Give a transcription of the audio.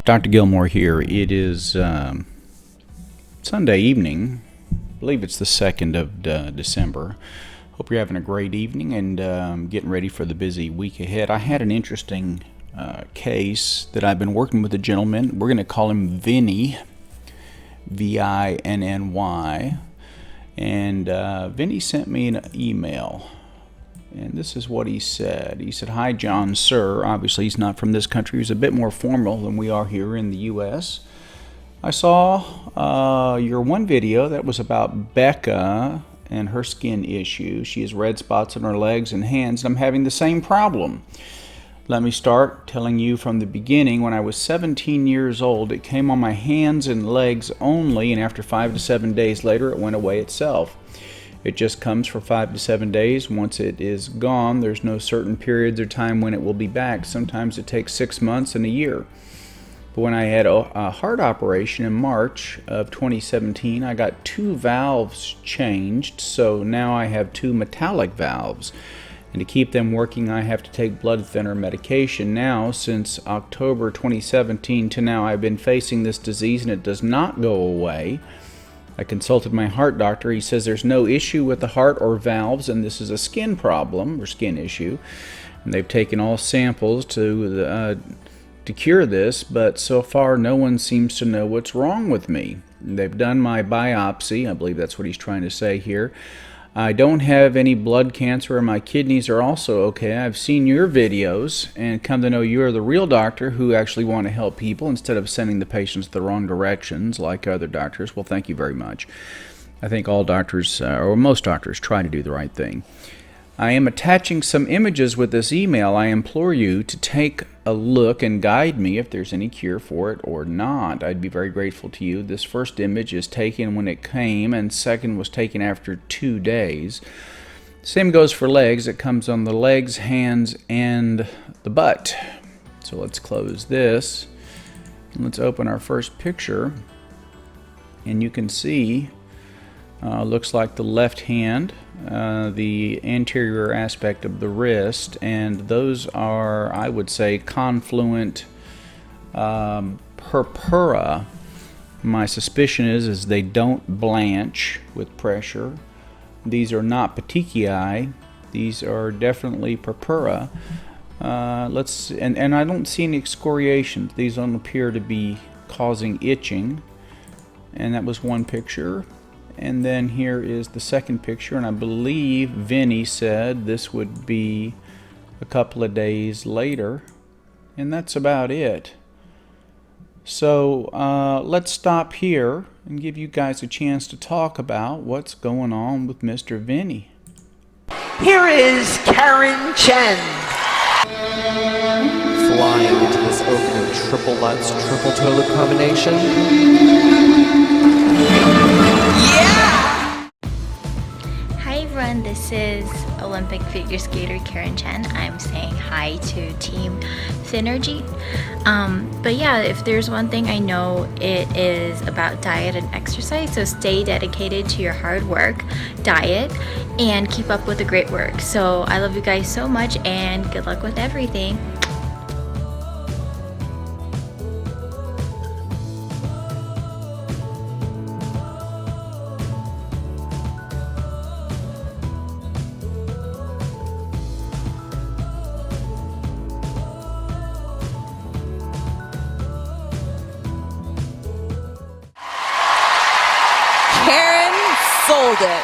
Dr. Gilmore here. It is Sunday evening. I believe it's the 2nd of December. Hope you're having a great evening and getting ready for the busy week ahead. I had an interesting case that I've been working with a gentleman. We're going to call him Vinny, V-I-N-N-Y. And Vinny sent me an email. And this is what he said. He said, "Hi, John, sir." Obviously, he's not from this country. He's a bit more formal than we are here in the U.S. I saw your one video that was about Becca and her skin issue. She has red spots on her legs and hands, and I'm having the same problem. Let me start telling you from the beginning. When I was 17 years old, it came on my hands and legs only, and after 5 to 7 days later, it went away itself. It just comes for 5 to 7 days. Once it is gone, there's no certain periods or time when it will be back. Sometimes it takes 6 months and a year. But when I had a heart operation in March of 2017, I got 2 valves changed, so now I have 2 metallic valves. And to keep them working, I have to take blood thinner medication. Now, since October 2017 to now, I've been facing this disease and it does not go away. I consulted my heart doctor. He says there's no issue with the heart or valves, and this is a skin problem or skin issue. And they've taken all samples to cure this, but so far no one seems to know what's wrong with me. They've done my biopsy. I believe that's what he's trying to say here. I don't have any blood cancer, and my kidneys are also okay. I've seen your videos and come to know you're the real doctor who actually want to help people instead of sending the patients the wrong directions like other doctors. Well, thank you very much. I think all doctors, or most doctors, try to do the right thing. I am attaching some images with this email. I implore you to take a look and guide me if there's any cure for it or not. I'd be very grateful to you. This first image is taken when it came, and second was taken after 2 days. Same goes for legs. It comes on the legs, hands, and the butt. So let's close this. Let's open our first picture. And you can see, looks like the left hand, the anterior aspect of the wrist, and those are, I would say, confluent purpura. My suspicion is they don't blanch with pressure. These are not petechiae. These are definitely purpura. And I don't see any excoriations. These don't appear to be causing itching. And that was one picture. And then here is the second picture, and I believe Vinny said this would be a couple of days later, and that's about it. So let's stop here and give you guys a chance to talk about what's going on with Mr. Vinny. Here is Karen Chen. Flying into this opening triple Lutz, triple toilet combination. Hi everyone, this is Olympic figure skater Karen Chen. I'm saying hi to Team Synergy. But yeah, if there's one thing I know, it is about diet and exercise. So stay dedicated to your hard work, diet, and keep up with the great work. So I love you guys so much and good luck with everything. Karen sold it.